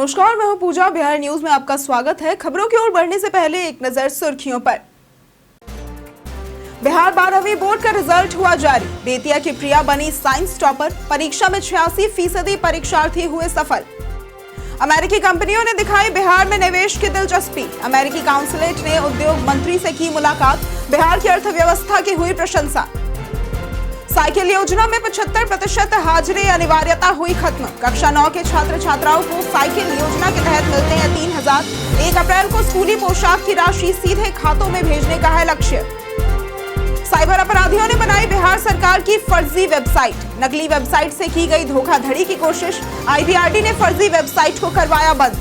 नमस्कार, मैं हूं पूजा। बिहार न्यूज में आपका स्वागत है। खबरों की ओर बढ़ने से पहले एक नजर सुर्खियों पर। बिहार 12वीं बोर्ड का रिजल्ट हुआ जारी। बेतिया की प्रिया बनी साइंस टॉपर। परीक्षा में 86% परीक्षार्थी हुए सफल। अमेरिकी कंपनियों ने दिखाई बिहार में निवेश की दिलचस्पी। अमेरिकी काउंसिलेट ने उद्योग मंत्री से की मुलाकात। बिहार की अर्थव्यवस्था की हुई प्रशंसा। साइकिल योजना में 75% हाजिरी अनिवार्यता हुई खत्म। कक्षा 9 के छात्र छात्राओं को साइकिल योजना के तहत मिलते हैं 3000। 1 अप्रैल को स्कूली पोशाक की राशि सीधे खातों में भेजने का है लक्ष्य। साइबर अपराधियों ने बनाई बिहार सरकार की फर्जी वेबसाइट। नकली वेबसाइट से की गई धोखाधड़ी की कोशिश। IBRD ने फर्जी वेबसाइट को करवाया बंद।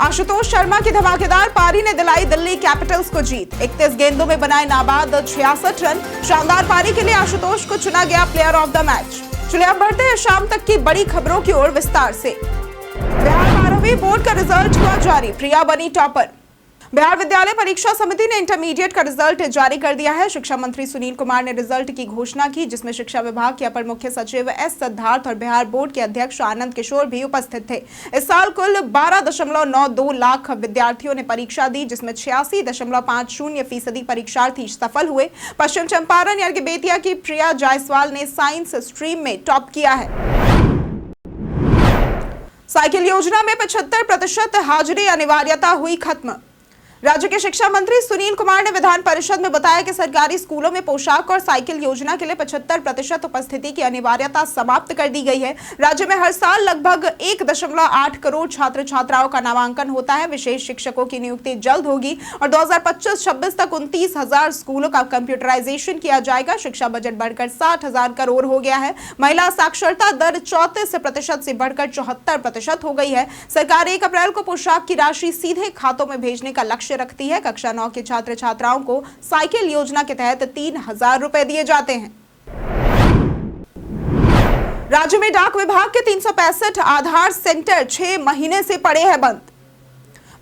आशुतोष शर्मा की धमाकेदार पारी ने दिलाई दिल्ली कैपिटल्स को जीत। 31 गेंदों में बनाए नाबाद 66 रन। शानदार पारी के लिए आशुतोष को चुना गया प्लेयर ऑफ द मैच। चलिए अब बढ़ते हैं शाम तक की बड़ी खबरों की ओर विस्तार से। बिहार 12वीं बोर्ड का रिजल्ट हुआ जारी। प्रिया बनी टॉपर। बिहार विद्यालय परीक्षा समिति ने इंटरमीडिएट का रिजल्ट जारी कर दिया है। शिक्षा मंत्री सुनील कुमार ने रिजल्ट की घोषणा की, जिसमें शिक्षा विभाग के अपर मुख्य सचिव S सिद्धार्थ और बिहार बोर्ड के अध्यक्ष आनंद किशोर भी उपस्थित थे। इस साल कुल 12.92 लाख विद्यार्थियों ने परीक्षा दी, जिसमें 86.50% परीक्षार्थी सफल हुए। पश्चिम चंपारण यानी कि बेतिया की प्रिया जायसवाल ने साइंस स्ट्रीम में टॉप किया है। साइकिल योजना में 75% हाजिरी अनिवार्यता हुई खत्म। राज्य के शिक्षा मंत्री सुनील कुमार ने विधान परिषद में बताया कि सरकारी स्कूलों में पोशाक और साइकिल योजना के लिए 75% उपस्थिति की अनिवार्यता समाप्त कर दी गई है। राज्य में हर साल लगभग 1.8 करोड़ छात्र छात्राओं का नामांकन होता है। विशेष शिक्षकों की नियुक्ति जल्द होगी और 2025-26 तक 29,000 स्कूलों का कंप्यूटराइजेशन किया जाएगा। शिक्षा बजट बढ़कर 60,000 करोड़ हो गया है। महिला साक्षरता दर 34% से बढ़कर 74% हो गई है। सरकार 1 अप्रैल को पोशाक की राशि सीधे खातों में भेजने का लक्ष्य रखती है। कक्षा 9 के छात्र छात्राओं को साइकिल योजना के तहत 3000 रुपए दिए जाते हैं। राज्य में डाक विभाग के 365 आधार सेंटर 6 महीने से पड़े हैं बंद।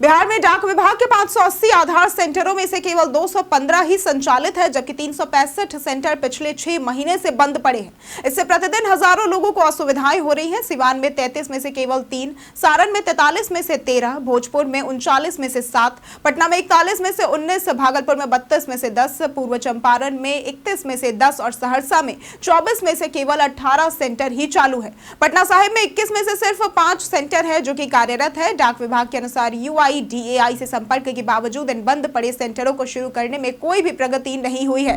बिहार में डाक विभाग के 580 आधार सेंटरों में से केवल 215 ही संचालित है, जबकि 365 सेंटर पिछले 6 महीने से बंद पड़े हैं। इससे प्रतिदिन हजारों लोगों को असुविधाएं हो रही हैं। सिवान में 33 में से केवल 3, सारण में 43 में से 13, भोजपुर में 39 में से 7, पटना में 41 में से 19, भागलपुर में 32 में से 10, पूर्व चंपारण में 31 में से 10 और सहरसा में 24 में से केवल 18 सेंटर ही चालू है। पटना साहिब में 21 में से सिर्फ 5 सेंटर है जो कि कार्यरत है। डाक विभाग के अनुसार DAI से संपर्क के बावजूद इन बंद पड़े सेंटरों को शुरू करने में कोई भी प्रगति नहीं हुई है।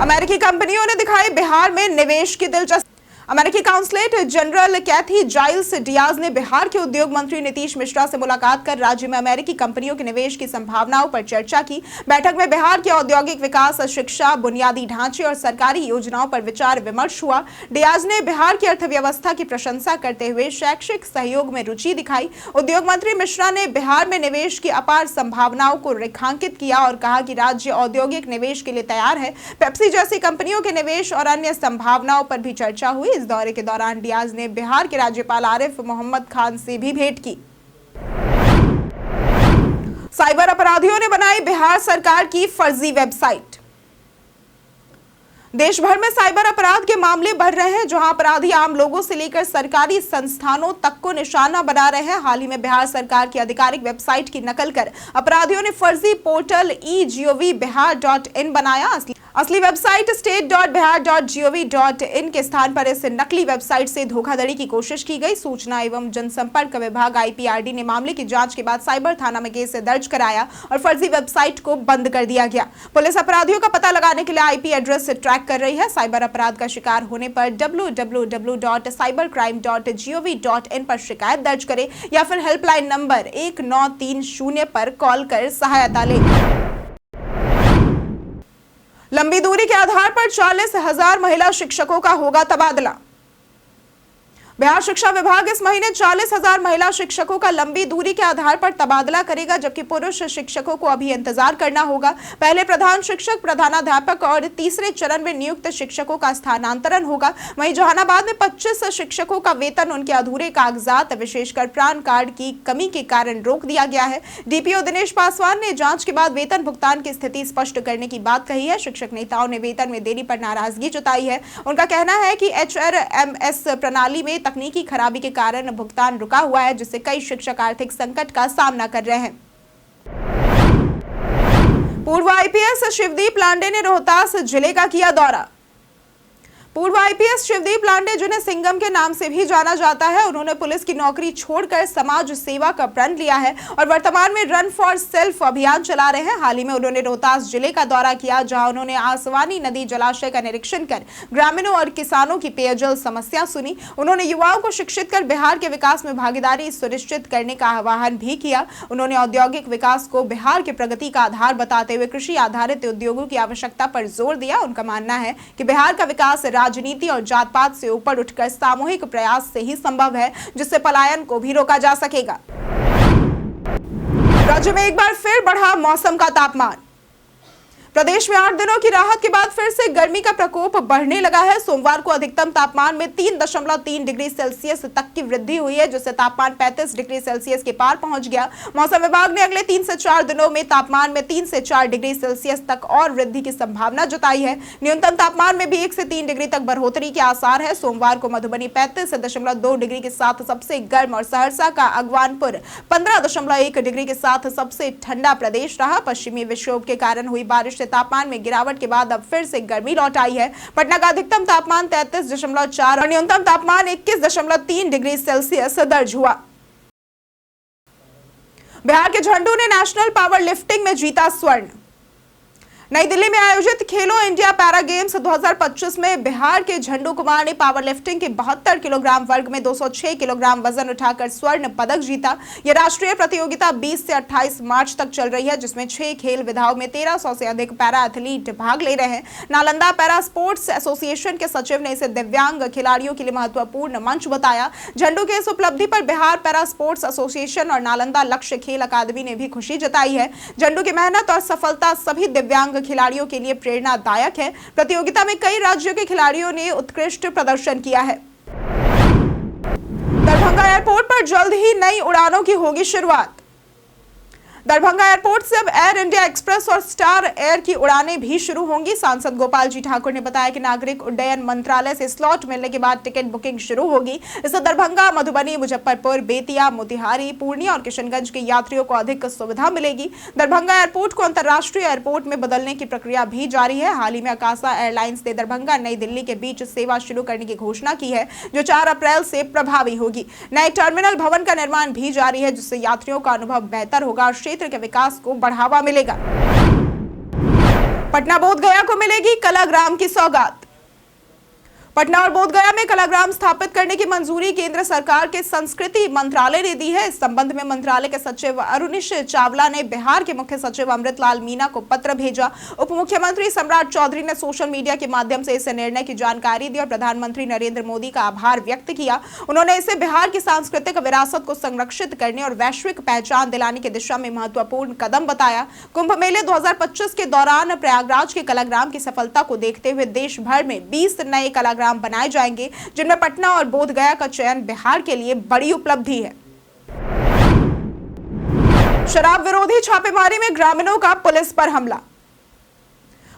अमेरिकी कंपनियों ने दिखाई बिहार में निवेश की दिलचस्पी। अमेरिकी काउंसिलेट जनरल कैथी जाइल्स डियाज ने बिहार के उद्योग मंत्री नीतीश मिश्रा से मुलाकात कर राज्य में अमेरिकी कंपनियों के निवेश की संभावनाओं पर चर्चा की। बैठक में बिहार के औद्योगिक विकास, शिक्षा, बुनियादी ढांचे और सरकारी योजनाओं पर विचार विमर्श हुआ। डियाज ने बिहार की अर्थव्यवस्था की प्रशंसा करते हुए शैक्षिक सहयोग में रुचि दिखाई। उद्योग मंत्री मिश्रा ने बिहार में निवेश की अपार संभावनाओं को रेखांकित किया और कहा कि राज्य औद्योगिक निवेश के लिए तैयार है। पेप्सी जैसी कंपनियों के निवेश और अन्य संभावनाओं पर भी चर्चा हुई। इस दौरे के दौरान डियाज ने बिहार के राज्यपाल आरिफ मोहम्मद खान से भी भेंट की। साइबर अपराधियों ने बनाई बिहार सरकार की फर्जी वेबसाइट। देश भर में साइबर अपराध के मामले बढ़ रहे हैं, जहां अपराधी आम लोगों से लेकर सरकारी संस्थानों तक को निशाना बना रहे हैं। हाल ही में बिहार सरकार की आधिकारिक वेबसाइट की नकल कर अपराधियों ने फर्जी पोर्टल egovbihar.in बनाया। असली वेबसाइट state.bihar.gov.in के स्थान पर इस नकली वेबसाइट से धोखाधड़ी की कोशिश की गई। सूचना एवं जनसंपर्क विभाग IPRD ने मामले की जांच के बाद साइबर थाना में केस दर्ज कराया और फर्जी वेबसाइट को बंद कर दिया गया। पुलिस अपराधियों का पता लगाने के लिए IP एड्रेस ट्रैक कर रही है। साइबर अपराध का शिकार होने पर www.cybercrime.gov.in पर शिकायत दर्ज करें या फिर हेल्पलाइन नंबर 1930 पर कॉल कर सहायता लें। लंबी दूरी के आधार पर 40,000 महिला शिक्षकों का होगा तबादला। बिहार शिक्षा विभाग इस महीने 40,000 महिला शिक्षकों का लंबी दूरी के आधार पर तबादला करेगा, जबकि पुरुष शिक्षकों को अभी इंतजार करना होगा। पहले प्रधान शिक्षक, प्रधानाध्यापक और तीसरे चरण में नियुक्त शिक्षकों का स्थानांतरण होगा। वहीं जहानाबाद में 25 शिक्षकों का वेतन उनके अधूरे कागजात, विशेषकर पैन कार्ड की कमी के कारण रोक दिया गया है। DPO दिनेश पासवान ने जांच के बाद वेतन भुगतान की स्थिति स्पष्ट करने की बात कही है। शिक्षक नेताओं ने वेतन में देरी पर नाराजगी जताई है। उनका कहना है कि HRMS प्रणाली में तकनीकी खराबी के कारण भुगतान रुका हुआ है, जिससे कई शिक्षक आर्थिक संकट का सामना कर रहे हैं। पूर्व आईपीएस शिवदीप लांडे ने रोहतास जिले का किया दौरा। पूर्व आईपीएस शिवदीप लांडे, जिन्हें सिंघम के नाम से भी जाना जाता है, उन्होंने पुलिस की नौकरी छोड़कर समाज सेवा का प्रण लिया है और वर्तमान में रन फॉर सेल्फ अभियान चला रहे हैं। हाल ही में उन्होंने रोहतास जिले का दौरा किया, जहां उन्होंने आसवानी नदी जलाशय का निरीक्षण कर ग्रामीणों और किसानों की पेयजल समस्या सुनी। उन्होंने युवाओं को शिक्षित कर बिहार के विकास में भागीदारी सुनिश्चित करने का आह्वान भी किया। उन्होंने औद्योगिक विकास को बिहार की प्रगति का आधार बताते हुए कृषि आधारित उद्योगों की आवश्यकता पर जोर दिया। उनका मानना है कि बिहार का विकास राजनीति और जात पात से ऊपर उठकर सामूहिक प्रयास से ही संभव है, जिससे पलायन को भी रोका जा सकेगा। राज्य में एक बार फिर बढ़ा मौसम का तापमान। प्रदेश में 8 दिनों की राहत के बाद फिर से गर्मी का प्रकोप बढ़ने लगा है। सोमवार को अधिकतम तापमान में 3.3 डिग्री सेल्सियस तक की वृद्धि हुई है, जिससे तापमान 35 डिग्री सेल्सियस के पार पहुंच गया। मौसम विभाग ने अगले 3 से 4 दिनों में तापमान में 3 से 4 डिग्री सेल्सियस तक और वृद्धि की संभावना जताई है। न्यूनतम तापमान में भी 1 से 3 डिग्री तक बढ़ोतरी के आसार है। सोमवार को मधुबनी 35.2 डिग्री के साथ सबसे गर्म और सहरसा का अगवानपुर 15.1 डिग्री के साथ सबसे ठंडा प्रदेश रहा। पश्चिमी विक्षोभ के कारण हुई बारिश तापमान में गिरावट के बाद अब फिर से गर्मी लौट आई है। पटना का अधिकतम तापमान 33.4 और न्यूनतम तापमान 21.3 डिग्री सेल्सियस दर्ज हुआ। बिहार के झंडू ने नेशनल पावर लिफ्टिंग में जीता स्वर्ण। नई दिल्ली में आयोजित खेलो इंडिया पैरा गेम्स 2025 में बिहार के झंडू कुमार ने पावर लिफ्टिंग के 72 किलोग्राम वर्ग में 206 किलोग्राम वजन उठाकर स्वर्ण पदक जीता। यह राष्ट्रीय प्रतियोगिता 20 से 28 मार्च तक चल रही है, जिसमें 6 खेल विधाओं में 1300 से अधिक पैरा एथलीट भाग ले रहे हैं। नालंदा पैरा स्पोर्ट्स एसोसिएशन के सचिव ने इसे दिव्यांग खिलाड़ियों के लिए महत्वपूर्ण मंच बताया। झंडू के इस उपलब्धि पर बिहार पैरा स्पोर्ट्स एसोसिएशन और नालंदा लक्ष्य खेल अकादमी ने भी खुशी जताई है। झंडू की मेहनत और सफलता सभी दिव्यांग खिलाड़ियों के लिए प्रेरणादायक है। प्रतियोगिता में कई राज्यों के खिलाड़ियों ने उत्कृष्ट प्रदर्शन किया है। दरभंगा एयरपोर्ट पर जल्द ही नई उड़ानों की होगी शुरुआत। दरभंगा एयरपोर्ट से अब एयर इंडिया एक्सप्रेस और स्टार एयर की उड़ानें भी शुरू होंगी। सांसद गोपाल जी ठाकुर ने बताया कि नागरिक उड्डयन मंत्रालय से स्लॉट मिलने के बाद टिकट बुकिंग शुरू होगी। इससे दरभंगा, मधुबनी, मुजफ्फरपुर, बेतिया, मोतिहारी, पूर्णिया और किशनगंज के यात्रियों को अधिक सुविधा मिलेगी। दरभंगा एयरपोर्ट को अंतर्राष्ट्रीय एयरपोर्ट में बदलने की प्रक्रिया भी जारी है। हाल ही में आकाशा एयरलाइंस ने दरभंगा नई दिल्ली के बीच सेवा शुरू करने की घोषणा की है, जो 4 अप्रैल से प्रभावी होगी। नए टर्मिनल भवन का निर्माण भी जारी है, जिससे यात्रियों का अनुभव बेहतर होगा और क्षेत्र के विकास को बढ़ावा मिलेगा। पटना बोधगया को मिलेगी कलाग्राम की सौगात। पटना और बोधगया में कलाग्राम स्थापित करने की मंजूरी केंद्र सरकार के संस्कृति मंत्रालय ने दी है। इस संबंध में मंत्रालय के सचिव अरुणिश चावला ने बिहार के मुख्य सचिव अमृतलाल मीना को पत्र भेजा। उप मुख्यमंत्री सम्राट चौधरी ने सोशल मीडिया के माध्यम से इस निर्णय की जानकारी दी और प्रधानमंत्री नरेंद्र मोदी का आभार व्यक्त किया। उन्होंने इसे बिहार की सांस्कृतिक विरासत को संरक्षित करने और वैश्विक पहचान दिलाने की दिशा में महत्वपूर्ण कदम बताया। कुंभ मेले 2025 के दौरान प्रयागराज के कलाग्राम की सफलता को देखते हुए देश भर में 20 नए कलाग्राम बनाए जाएंगे, जिनमें पटना और बोधगया का चयन बिहार के लिए बड़ी उपलब्धि है। शराब विरोधी छापेमारी में ग्रामीणों का पुलिस पर हमला।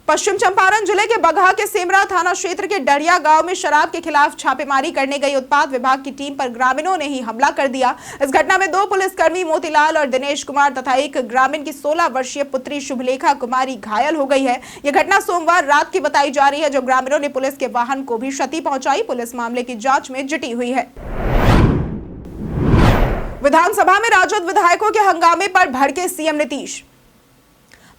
पश्चिम चंपारण जिले के बगहा के सेमरा थाना क्षेत्र के डरिया गांव में शराब के खिलाफ छापेमारी करने गई उत्पाद विभाग की टीम पर ग्रामीणों ने ही हमला कर दिया। इस घटना में 2 पुलिसकर्मी मोतीलाल और दिनेश कुमार तथा एक ग्रामीण की 16 वर्षीय पुत्री शुभलेखा कुमारी घायल हो गई है। यह घटना सोमवार रात की बताई जा रही है, जो ग्रामीणों ने पुलिस के वाहन को भी क्षति पहुंचाई। पुलिस मामले की जांच में जुटी हुई है। विधानसभा में राजद विधायकों के हंगामे पर भड़के सीएम नीतीश।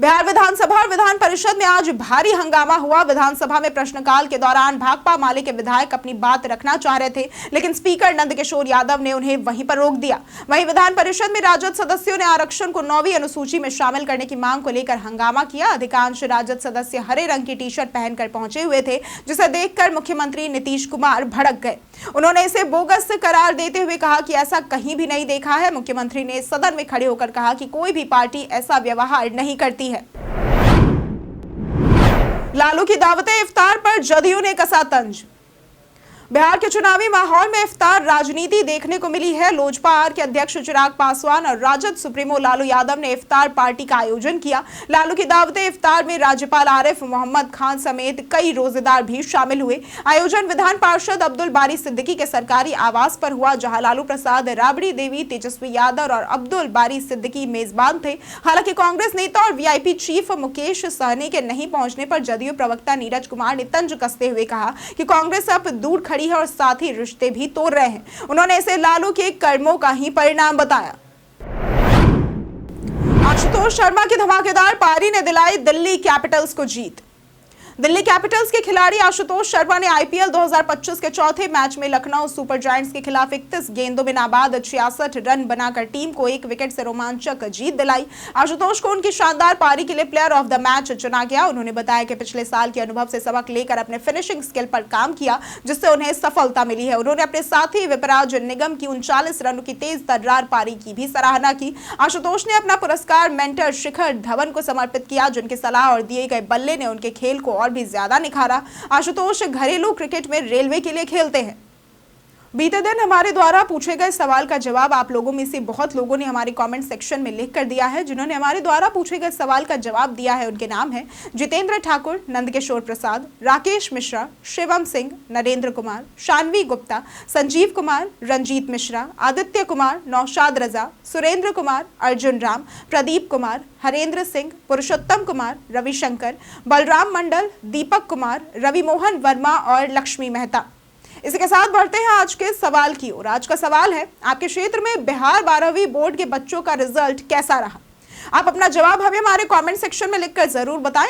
बिहार विधानसभा और विधान परिषद में आज भारी हंगामा हुआ। विधानसभा में प्रश्नकाल के दौरान भाकपा माले के विधायक अपनी बात रखना चाह रहे थे, लेकिन स्पीकर नंदकिशोर यादव ने उन्हें वहीं पर रोक दिया। वहीं विधान परिषद में राजद सदस्यों ने आरक्षण को 9वीं अनुसूची में शामिल करने की मांग को लेकर हंगामा किया। अधिकांश राजद सदस्य हरे रंग की टी शर्ट पहनकर पहुंचे हुए थे, जिसे देखकर मुख्यमंत्री नीतीश कुमार भड़क गए। उन्होंने इसे बोगस करार देते हुए कहा कि ऐसा कहीं भी नहीं देखा है। मुख्यमंत्री ने सदन में खड़े होकर कहा कि कोई भी पार्टी ऐसा व्यवहार नहीं करती है। लालू की दावते इफ्तार पर जदयू ने कसा तंज। बिहार के चुनावी माहौल में इफ्तार राजनीति देखने को मिली है। लोजपा आर के अध्यक्ष चिराग पासवान और राजद सुप्रीमो लालू यादव ने इफ्तार पार्टी का आयोजन किया। लालू की दावते इफ्तार में राज्यपाल आरिफ मोहम्मद खान समेत कई रोजेदार भी शामिल हुए। आयोजन विधान पार्षद अब्दुल बारी सिद्दीकी के सरकारी आवास पर हुआ, जहां लालू प्रसाद, राबड़ी देवी, तेजस्वी यादव और अब्दुल बारी सिद्दीकी मेजबान थे। हालांकि कांग्रेस नेता और वीआईपी चीफ मुकेश सहनी के नहीं पहुंचने पर जदयू प्रवक्ता नीरज कुमार ने तंज कसते हुए कहा कि कांग्रेस अब दूर खड़ी है और साथ ही रिश्ते भी तोड़ रहे हैं। उन्होंने इसे लालू के कर्मों का ही परिणाम बताया। आशुतोष शर्मा की धमाकेदार पारी ने दिलाई दिल्ली कैपिटल्स को जीत। दिल्ली कैपिटल्स के खिलाड़ी आशुतोष शर्मा ने आईपीएल 2025 के चौथे मैच में लखनऊ सुपर जायंट्स के खिलाफ 31 गेंदों में नाबाद 66 रन बनाकर टीम को 1 विकेट से रोमांचक जीत दिलाई। आशुतोष को उनकी शानदार पारी के लिए प्लेयर ऑफ द मैच चुना गया। उन्होंने बताया कि पिछले साल के अनुभव से सबक लेकर अपने फिनिशिंग स्किल पर काम किया, जिससे उन्हें सफलता मिली है। उन्होंने अपने साथी विपराज निगम की 39 रनों की तेज तर्रार पारी की भी सराहना की। आशुतोष ने अपना पुरस्कार मेंटर शिखर धवन को समर्पित किया, जिनकी सलाह और दिए गए बल्ले ने उनके खेल को और भी ज्यादा निखारा। आशुतोष घरेलू क्रिकेट में रेलवे के लिए खेलते हैं। बीते दिन हमारे द्वारा पूछे गए सवाल का जवाब आप लोगों में से बहुत लोगों ने हमारे कमेंट सेक्शन में लिख कर दिया है। जिन्होंने हमारे द्वारा पूछे गए सवाल का जवाब दिया है उनके नाम है जितेंद्र ठाकुर, नंदकिशोर प्रसाद, राकेश मिश्रा, शिवम सिंह, नरेंद्र कुमार, शानवी गुप्ता, संजीव कुमार, रंजीत मिश्रा, आदित्य कुमार, नौशाद रजा, सुरेंद्र कुमार, अर्जुन राम, प्रदीप कुमार, हरेंद्र सिंह, पुरुषोत्तम कुमार, रविशंकर, बलराम मंडल, दीपक कुमार, रवि मोहन वर्मा और लक्ष्मी मेहता। इसी के साथ बढ़ते हैं आज के सवाल की ओर। आज का सवाल है, आपके क्षेत्र में बिहार 12वीं बोर्ड के बच्चों का रिजल्ट कैसा रहा? आप अपना जवाब हमें हमारे कमेंट सेक्शन में लिखकर जरूर बताएं।